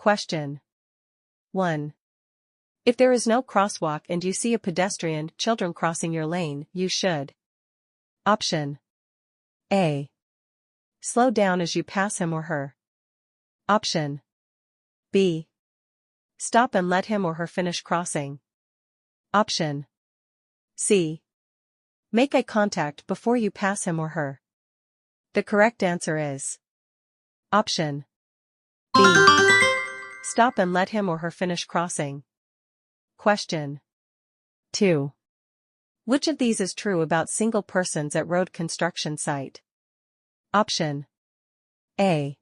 Question 1. If there is no crosswalk and you see a pedestrian, children crossing your lane, you should. Option A. Slow down as you pass him or her. Option B. Stop and let him or her finish crossing. Option C. Make eye contact before you pass him or her. The correct answer is Option B. Stop and let him or her finish crossing. Question 2. Which of these is true about single persons at road construction site? Option A.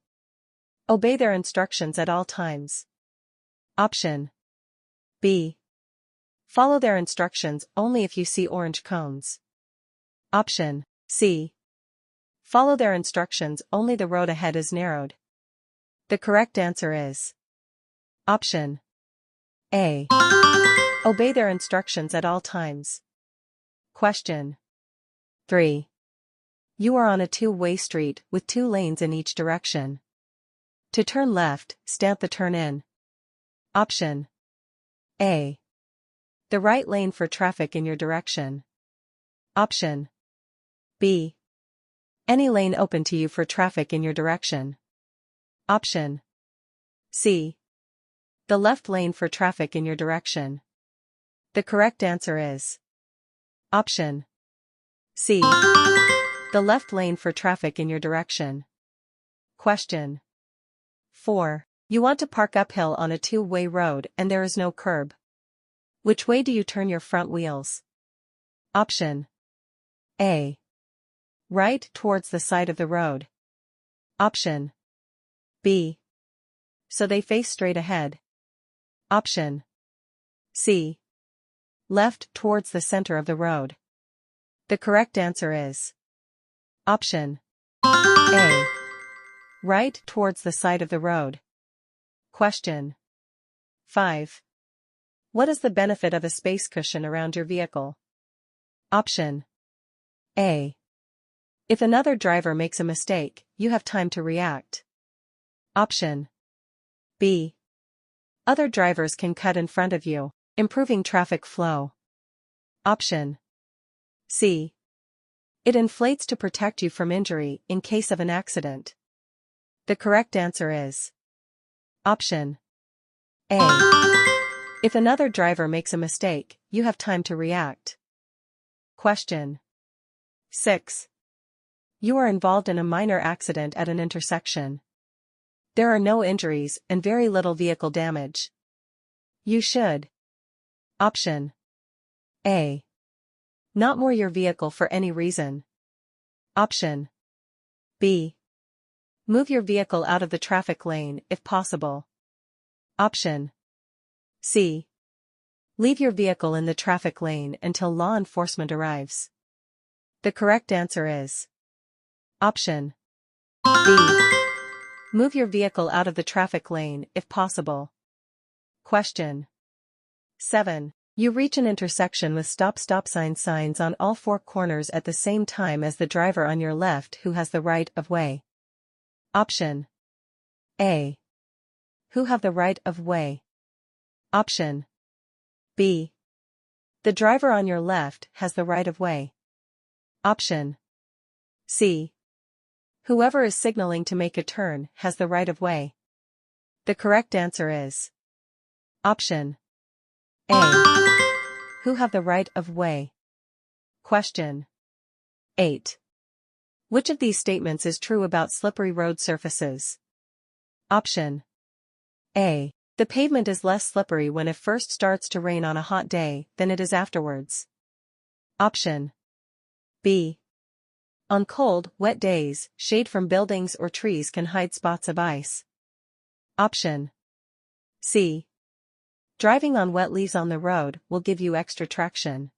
Obey their instructions at all times. Option B. Follow their instructions only if you see orange cones. Option C. Follow their instructions only the road ahead is narrowed. The correct answer is Option A. Obey their instructions at all times. Question 3. You are on a two-way street with 2 lanes in each direction. To turn left, stamp the turn in. Option A. The right lane for traffic in your direction. Option B. Any lane open to you for traffic in your direction. Option C. The left lane for traffic in your direction. The correct answer is Option C. The left lane for traffic in your direction. Question 4. You want to park uphill on a two-way road and there is no curb. Which way do you turn your front wheels? Option A. Right towards the side of the road. Option B. So they face straight ahead. Option C. Left towards the center of the road. The correct answer is Option A. Right towards the side of the road. Question 5. What is the benefit of a space cushion around your vehicle? Option A. If another driver makes a mistake, you have time to react. Option B. Other drivers can cut in front of you, improving traffic flow. Option C. It inflates to protect you from injury in case of an accident. The correct answer is Option A. If another driver makes a mistake, you have time to react. Question 6. You are involved in a minor accident at an intersection. There are no injuries and very little vehicle damage. You should. Option A. Not moor your vehicle for any reason. Option B. Move your vehicle out of the traffic lane if possible. Option C. Leave your vehicle in the traffic lane until law enforcement arrives. The correct answer is Option B. Move your vehicle out of the traffic lane if possible. Question 7. You reach an intersection with stop signs on all 4 corners at the same time as the driver on your left who has the right of way. Option A. Who have the right of way. Option B. The driver on your left has the right of way. Option C. Whoever is signaling to make a turn has the right of way. The correct answer is Option A. Who have the right of way. Question 8. Which of these statements is true about slippery road surfaces? Option A. The pavement is less slippery when it first starts to rain on a hot day than it is afterwards. Option B. On cold, wet days, shade from buildings or trees can hide spots of ice. Option C. Driving on wet leaves on the road will give you extra traction.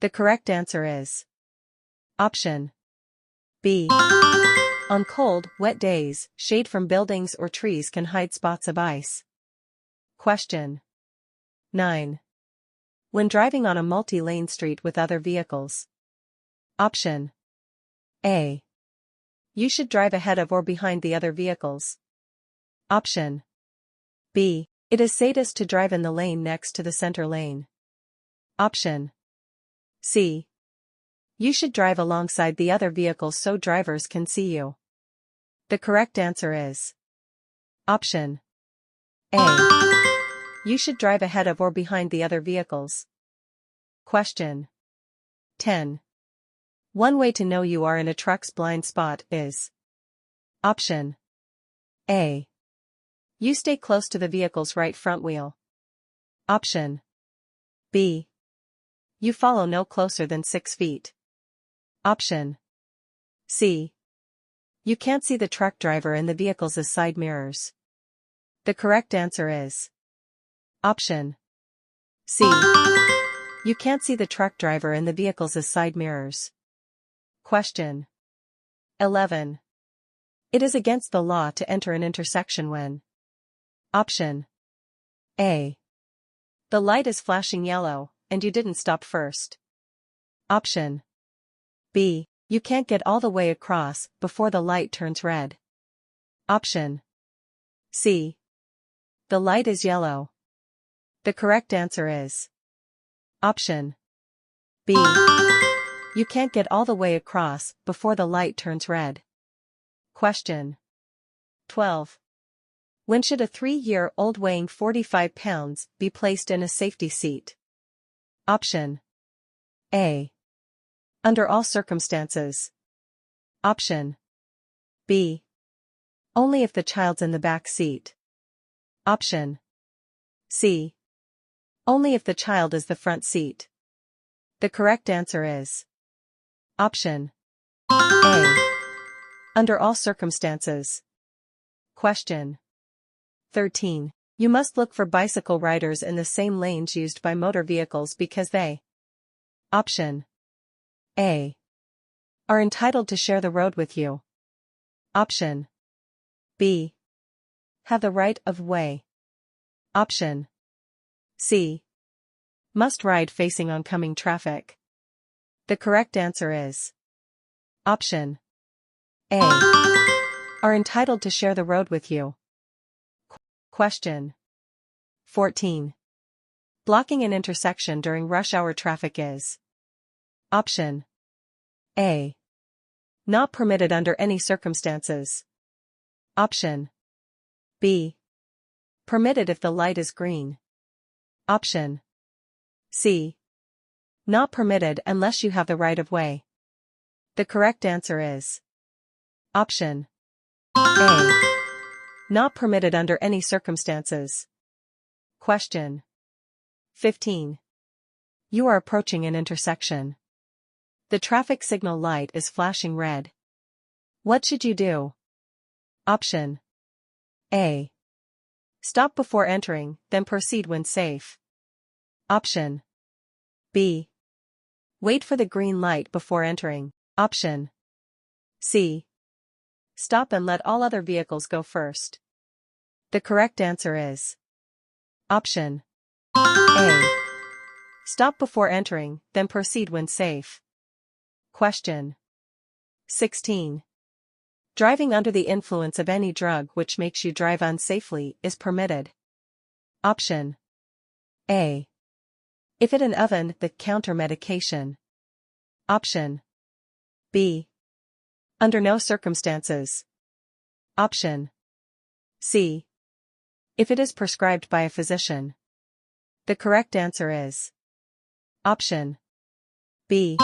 The correct answer is Option B. On cold, wet days, shade from buildings or trees can hide spots of ice. Question 9. When driving on a multi-lane street with other vehicles. Option A. You should drive ahead of or behind the other vehicles. Option B. It is safest to drive in the lane next to the center lane. Option C. You should drive alongside the other vehicles so drivers can see you. The correct answer is Option A. You should drive ahead of or behind the other vehicles. Question 10. One way to know you are in a truck's blind spot is Option A. You stay close to the vehicle's right front wheel. Option B. You follow no closer than 6 feet. Option C. You can't see the truck driver and the vehicle's side mirrors. The correct answer is Option C. You can't see the truck driver and the vehicle's side mirrors. Question 11. It is against the law to enter an intersection when Option A. The light is flashing yellow, and you didn't stop first. Option B. You can't get all the way across before the light turns red. Option C. The light is yellow. The correct answer is Option B. You can't get all the way across before the light turns red. Question 12. When should a 3-year-old weighing 45 pounds be placed in a safety seat? Option A. Under all circumstances. Option B. Only if the child's in the back seat. Option C. Only if the child is the front seat. The correct answer is Option A. Under all circumstances. Question 13. You must look for bicycle riders in the same lanes used by motor vehicles because they Option A. Are entitled to share the road with you. Option B. Have the right of way. Option C. Must ride facing oncoming traffic. The correct answer is Option A. Are entitled to share the road with you. Question 14. Blocking an intersection during rush hour traffic is Option A. Not permitted under any circumstances. Option B. Permitted if the light is green. Option C. Not permitted unless you have the right of way. The correct answer is Option A. Not permitted under any circumstances. Question 15. You are approaching an intersection. The traffic signal light is flashing red. What should you do? Option A. Stop before entering, then proceed when safe. Option B. Wait for the green light before entering. Option C. Stop and let all other vehicles go first. The correct answer is Option A. Stop before entering, then proceed when safe. Question 16. Driving under the influence of any drug which makes you drive unsafely is permitted. Option A. If in an oven, the counter medication. Option B. Under no circumstances. Option C. If it is prescribed by a physician. The correct answer is Option B.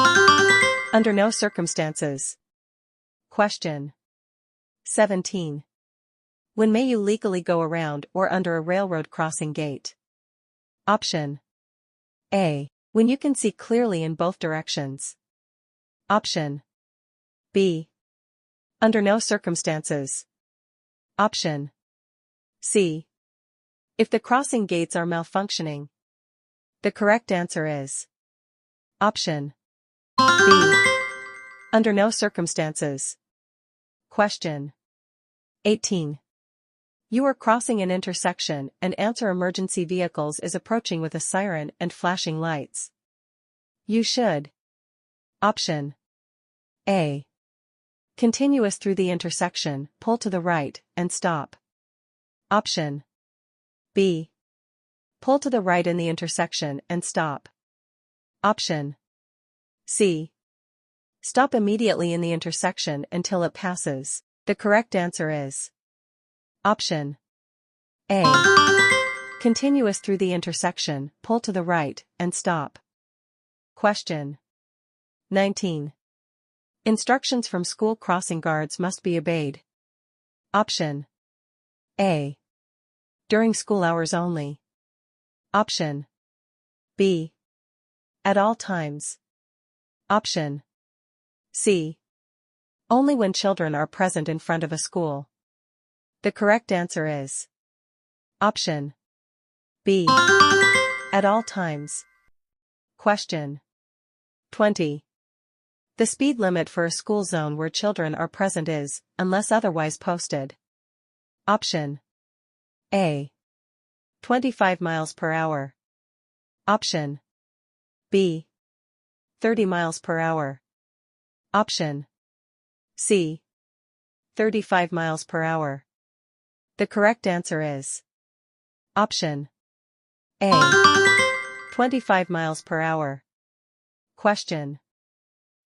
Under no circumstances. Question 17. When may you legally go around or under a railroad crossing gate? Option A. When you can see clearly in both directions. Option B. Under no circumstances. Option C. If the crossing gates are malfunctioning. The correct answer is Option B. Under no circumstances. Question 18. You are crossing an intersection and answer emergency vehicles is approaching with a siren and flashing lights. You should. Option A. Continuous through the intersection, pull to the right, and stop. Option B. Pull to the right in the intersection and stop. Option C. Stop immediately in the intersection until it passes. The correct answer is option A. Continuous through the intersection, pull to the right, and stop. Question 19. Instructions from school crossing guards must be obeyed. Option A. During school hours only. Option B. At all times. Option C. Only when children are present in front of a school. The correct answer is option B. At all times. Question 20. The speed limit for a school zone where children are present is, unless otherwise posted. Option A. 25 miles per hour. Option B. 30 miles per hour. Option C. 35 miles per hour. The correct answer is option A. 25 miles per hour. Question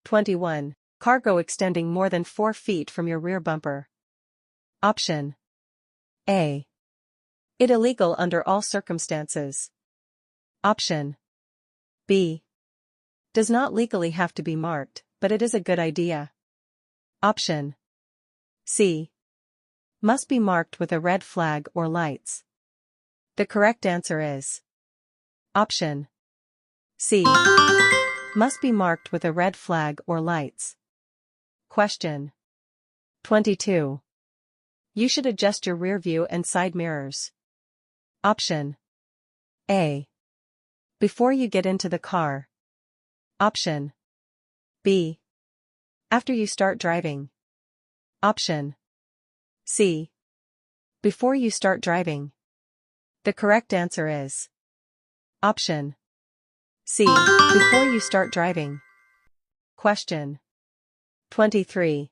21. Cargo extending more than 4 feet from your rear bumper. Option A. It illegal under all circumstances. Option B. Does not legally have to be marked, but it is a good idea. Option C. Must be marked with a red flag or lights. The correct answer is option C. Must be marked with a red flag or lights. Question 22. You should adjust your rear view and side mirrors. Option A. Before you get into the car. Option B. After you start driving. Option C. Before you start driving. The correct answer is option C. Before you start driving. Question 23.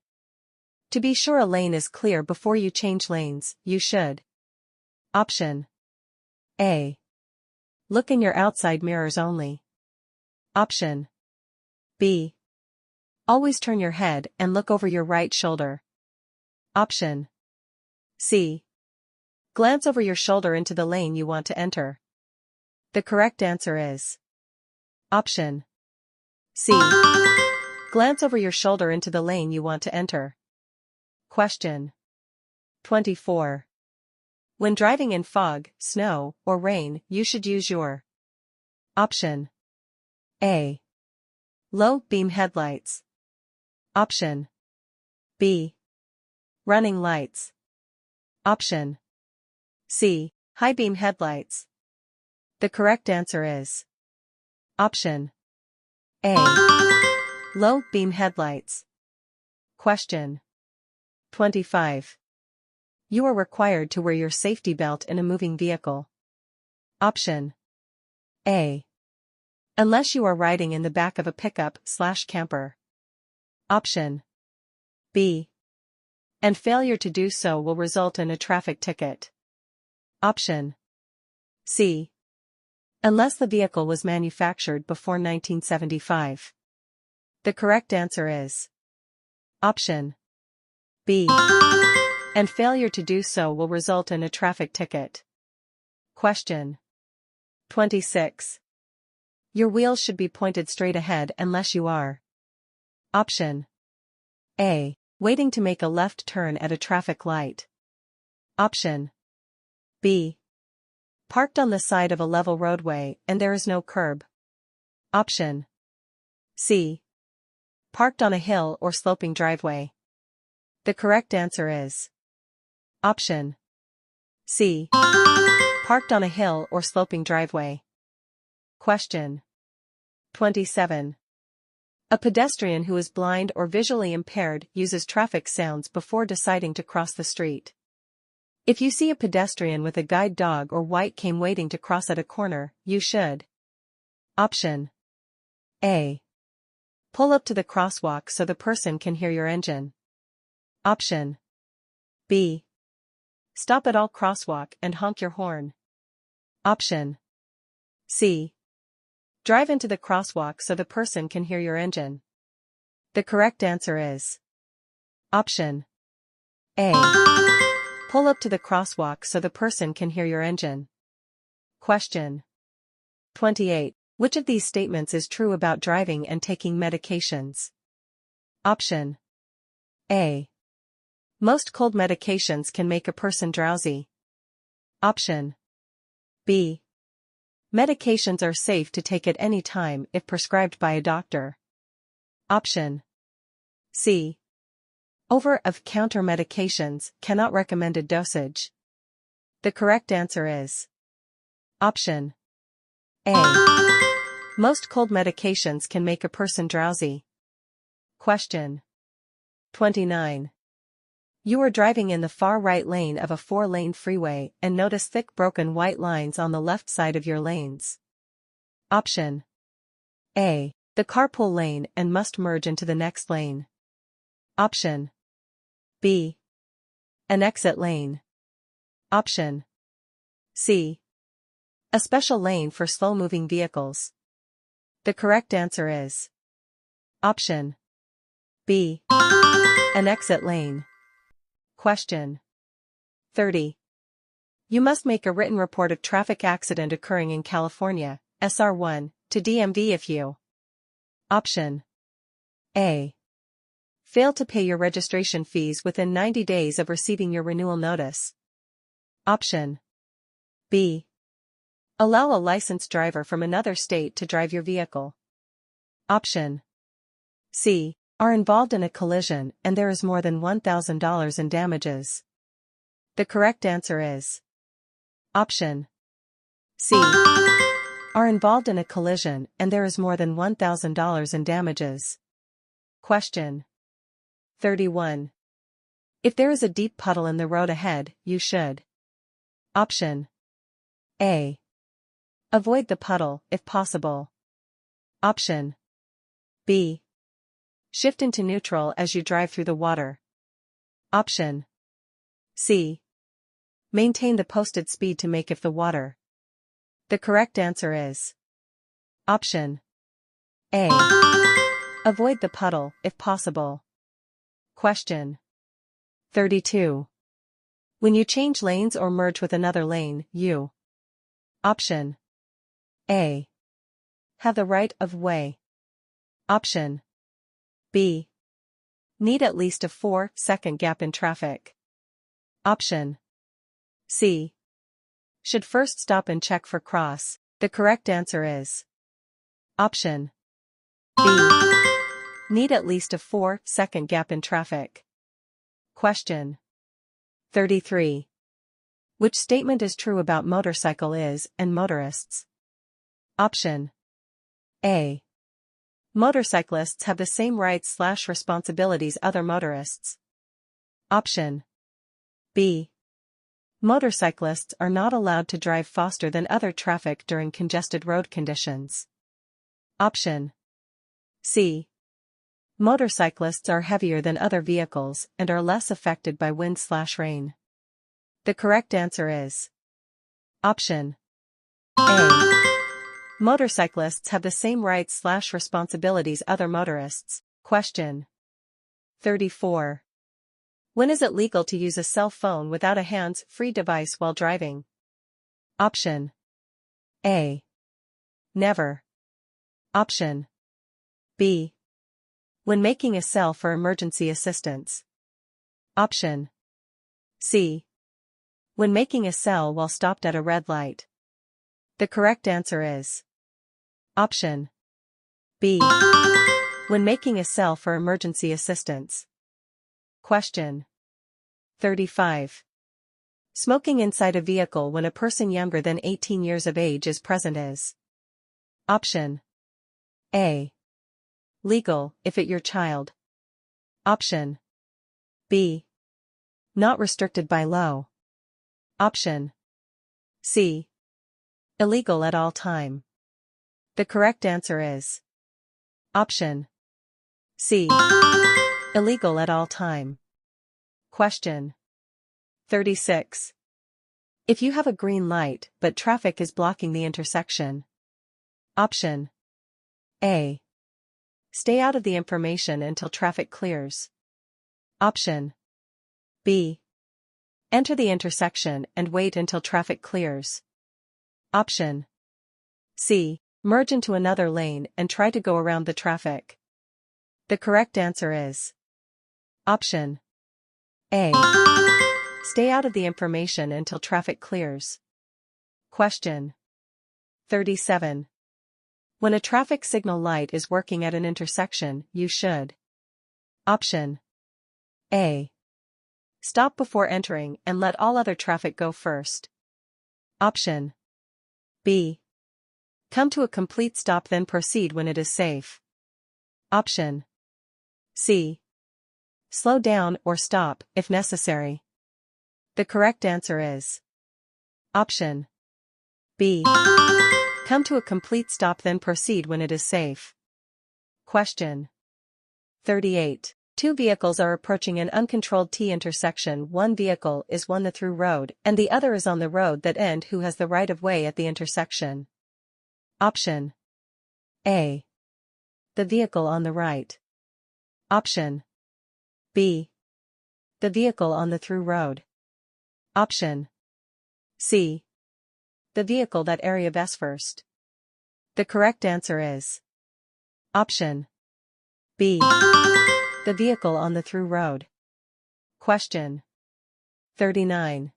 To be sure a lane is clear before you change lanes, you should. Option A. Look in your outside mirrors only. Option B. Always turn your head and look over your right shoulder. Option C. Glance over your shoulder into the lane you want to enter. The correct answer is option C. Glance over your shoulder into the lane you want to enter. Question 24. When driving in fog, snow, or rain, you should use your option A. Low beam headlights. Option B. Running lights. Option C. High beam headlights. The correct answer is option A. Low beam headlights. Question 25. You are required to wear your safety belt in a moving vehicle. Option A. Unless you are riding in the back of a pickup/camper. Option B. And failure to do so will result in a traffic ticket. Option C. Unless the vehicle was manufactured before 1975. The correct answer is option B. And failure to do so will result in a traffic ticket. Question 26. Your wheels should be pointed straight ahead unless you are. Option A. Waiting to make a left turn at a traffic light. Option B. Parked on the side of a level roadway and there is no curb. Option C. Parked on a hill or sloping driveway. The correct answer is option C. Parked on a hill or sloping driveway. Question 27. A pedestrian who is blind or visually impaired uses traffic sounds before deciding to cross the street. If you see a pedestrian with a guide dog or white cane waiting to cross at a corner, you should. Option A. Pull up to the crosswalk so the person can hear your engine. Option B. Stop at all crosswalk and honk your horn. Option C. Drive into the crosswalk so the person can hear your engine. The correct answer is Option A. Pull up to the crosswalk so the person can hear your engine. Question 28. Which of these statements is true about driving and taking medications? Option A. Most cold medications can make a person drowsy. Option B. Medications are safe to take at any time if prescribed by a doctor. Option C. Over-the-counter medications cannot recommended dosage. The correct answer is Option A. Most cold medications can make a person drowsy. Question 29. You are driving in the far right lane of a 4-lane freeway and notice thick broken white lines on the left side of your lanes. Option A. The carpool lane and must merge into the next lane. Option B. An exit lane. Option C. A special lane for slow-moving vehicles. The correct answer is Option B. An exit lane. Question 30. You must make a written report of traffic accident occurring in California, SR1, to DMV if you Option A. Fail to pay your registration fees within 90 days of receiving your renewal notice. Option B. Allow a licensed driver from another state to drive your vehicle. Option C. Are involved in a collision and there is more than $1,000 in damages. The correct answer is Option C. Are involved in a collision and there is more than $1,000 in damages. Question 31. If there is a deep puddle in the road ahead, you should Option A. Avoid the puddle, if possible. Option B. Shift into neutral as you drive through the water. Option C. Maintain the posted speed to make if the water. The correct answer is Option A. Avoid the puddle, if possible. Question 32. When you change lanes or merge with another lane, you Option A. Have the right of way. Option B. Need at least a 4-second gap in traffic. Option C. Should first stop and check for cross. The correct answer is Option B. Need at least a 4-second gap in traffic. Question 33. Which statement is true about motorcycle is and motorists? Option A. Motorcyclists have the same rights/responsibilities other motorists. Option B. Motorcyclists are not allowed to drive faster than other traffic during congested road conditions. Option C. Motorcyclists are heavier than other vehicles and are less affected by wind/rain. The correct answer is Option A. Motorcyclists have the same rights/responsibilities other motorists. Question 34. When is it legal to use a cell phone without a hands-free device while driving? Option A. Never. Option B. When making a cell for emergency assistance. Option C. When making a cell while stopped at a red light. The correct answer is Option B. When making a cell for emergency assistance. Question 35. Smoking inside a vehicle when a person younger than 18 years of age is present is. Option A. Legal, if it your child. Option B. Not restricted by law. Option C. Illegal at all time. The correct answer is Option C. Illegal at all time. Question 36. If you have a green light but traffic is blocking the intersection. Option A. Stay out of the information until traffic clears. Option B. Enter the intersection and wait until traffic clears. Option C. Merge into another lane and try to go around the traffic. The correct answer is Option A. Stay out of the information until traffic clears. Question 37. When a traffic signal light is working at an intersection, you should. Option A. Stop before entering and let all other traffic go first. Option B. Come to a complete stop then proceed when it is safe. Option C. Slow down or stop if necessary. The correct answer is Option B. Come to a complete stop then proceed when it is safe. Question 38. Two vehicles are approaching an uncontrolled T intersection. One vehicle is on the through road and the other is on the road that end. Who has the right of way at the intersection? Option A. The vehicle on the right. Option B. The vehicle on the through road. Option C. The vehicle that area vs first. The correct answer is Option B. The vehicle on the through road. Question 39.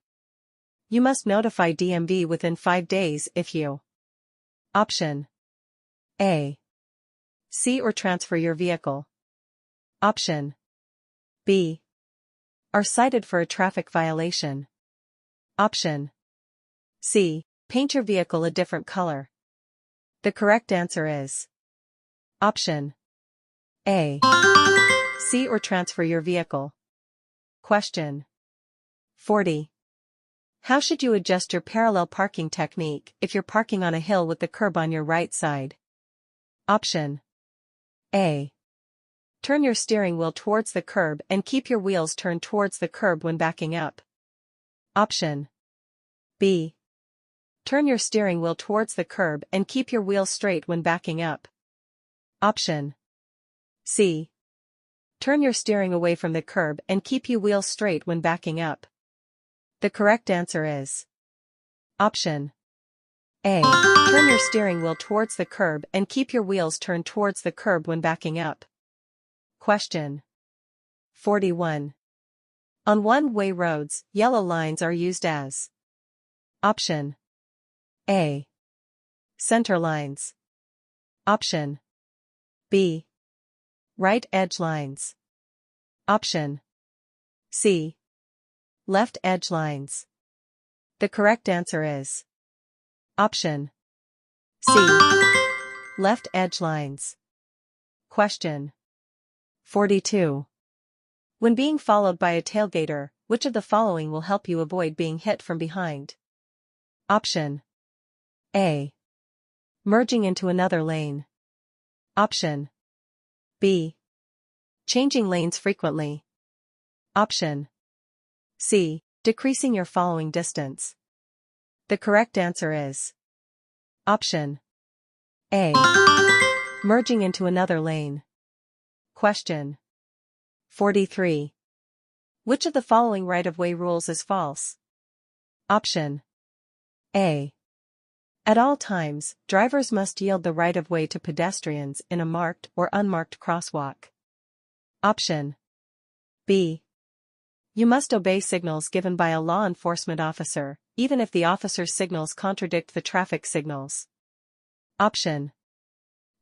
You must notify DMV within 5 days if you. Option A. See or transfer your vehicle. Option B. Are cited for a traffic violation. Option C. Paint your vehicle a different color. The correct answer is Option A. See or transfer your vehicle. Question 40. How should you adjust your parallel parking technique if you're parking on a hill with the curb on your right side? Option A. Turn your steering wheel towards the curb and keep your wheels turned towards the curb when backing up. Option B. Turn your steering wheel towards the curb and keep your wheels straight when backing up. Option C. Turn your steering away from the curb and keep your wheels straight when backing up. The correct answer is Option A. Turn your steering wheel towards the curb and keep your wheels turned towards the curb when backing up. Question 41. On one-way roads, yellow lines are used as. Option A. Center lines. Option B. Right edge lines. Option C. Left edge lines. The correct answer is Option C. Left edge lines. Question 42. When being followed by a tailgater, which of the following will help you avoid being hit from behind? Option A. Merging into another lane. Option B. Changing lanes frequently. Option C. Decreasing your following distance. The correct answer is Option A. Merging into another lane. Question 43. Which of the following right-of-way rules is false? Option A. At all times, drivers must yield the right-of-way to pedestrians in a marked or unmarked crosswalk. Option B. You must obey signals given by a law enforcement officer, even if the officer's signals contradict the traffic signals. Option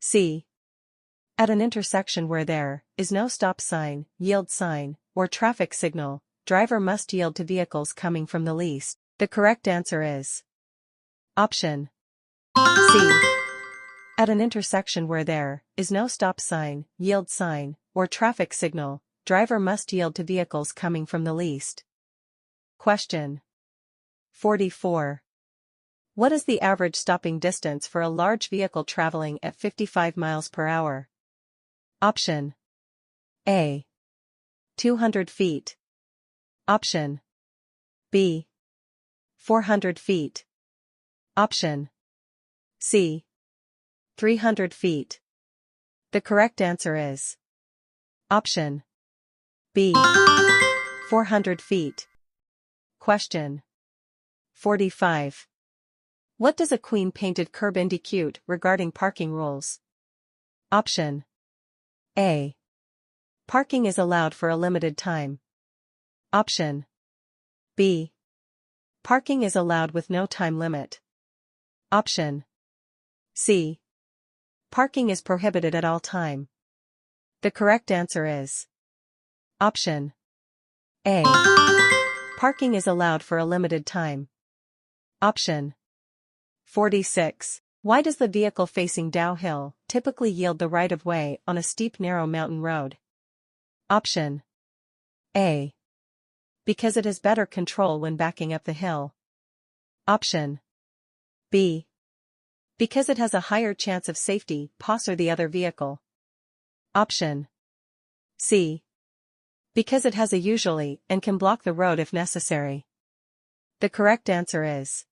C. At an intersection where there is no stop sign, yield sign, or traffic signal, driver must yield to vehicles coming from the least. The correct answer is Option C. At an intersection where there is no stop sign, yield sign, or traffic signal, driver must yield to vehicles coming from the least. Question 44. What is the average stopping distance for a large vehicle traveling at 55 miles per hour? Option A. 200 feet. Option B. 400 feet. Option C. 300 feet. The correct answer is option B. 400 feet. Question 45. What does a queen painted curb indicate regarding parking rules? Option A. Parking is allowed for a limited time. Option B. Parking is allowed with no time limit. Option C. Parking is prohibited at all time. The correct answer is option A. Parking is allowed for a limited time. Option 46. Why does the vehicle facing downhill typically yield the right-of-way on a steep narrow mountain road? Option A. Because it has better control when backing up the hill. Option B. Because it has a higher chance of safety, pass or the other vehicle. Option C. Because it has a usually and can block the road if necessary. The correct answer is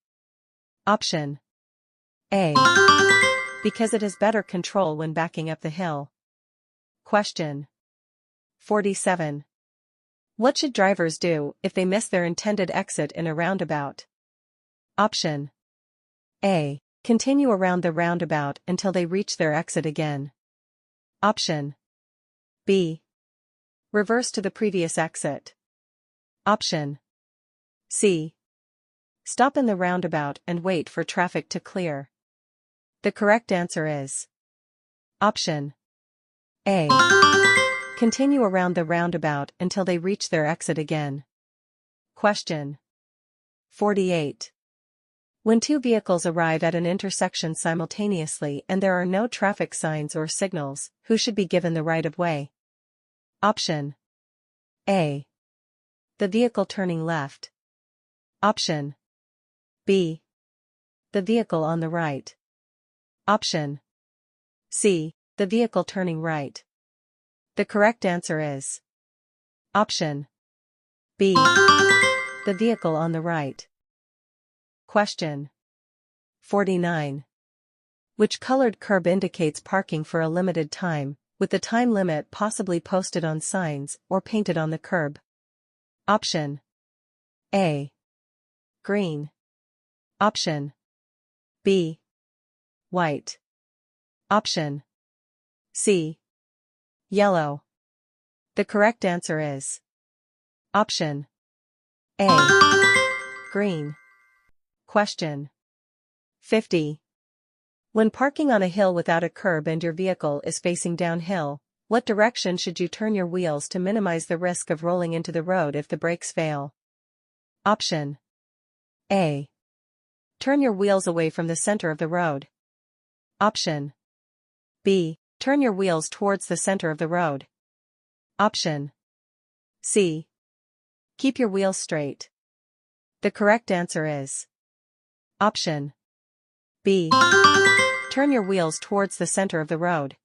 option A. Because it has better control when backing up the hill. Question 47. What should drivers do if they miss their intended exit in a roundabout? Option A. Continue around the roundabout until they reach their exit again. Option B. Reverse to the previous exit. Option C. Stop in the roundabout and wait for traffic to clear. The correct answer is option A. Continue around the roundabout until they reach their exit again. Question 48. When two vehicles arrive at an intersection simultaneously and there are no traffic signs or signals, who should be given the right-of-way? Option A. The vehicle turning left. Option B. The vehicle on the right. Option C. The vehicle turning right. The correct answer is option B. The vehicle on the right. Question 49. Which colored curb indicates parking for a limited time, with the time limit possibly posted on signs or painted on the curb? Option A. Green. Option B. White. Option C. Yellow. The correct answer is option A. Green. Question 50. When parking on a hill without a curb and your vehicle is facing downhill, what direction should you turn your wheels to minimize the risk of rolling into the road if the brakes fail? Option A. Turn your wheels away from the center of the road. Option B. Turn your wheels towards the center of the road. Option C. Keep your wheels straight. The correct answer is option B. Turn your wheels towards the center of the road.